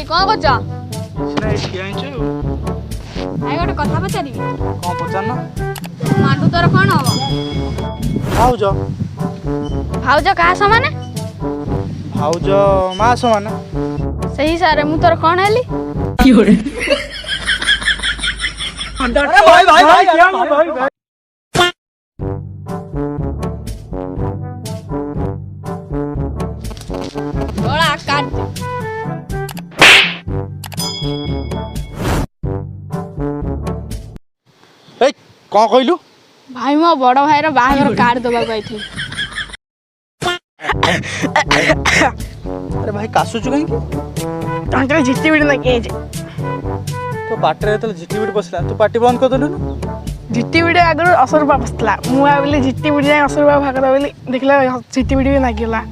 कौन करछ सिना एठी आइछ भाई गोटे कथा पचारि कौन पचारना मांडू तोर कौन हो भाउज भाउज कहा समान भाउज मा समान सही सारे मु तोर कौन हेली अरे भाई भाई भाई क्या भाई भाई बड़ा काट ए कौन कहलु भाई मो बड़ भाई रो बाहागर कार्ड दबा गई अरे भाई कासुचु कहीं अंकल झिट्टी बिड़ी ना के तो पाटे तो झिटी बिटी बसला तू पार्टी बंद कर देलु ना झिट्टी बिड़ी आगर 80 रुपया बसला मु भाविली झिट्टी बिड़ी 80 रुपया भाग बोली देखला झिट्टी बिड़ी भी नागिला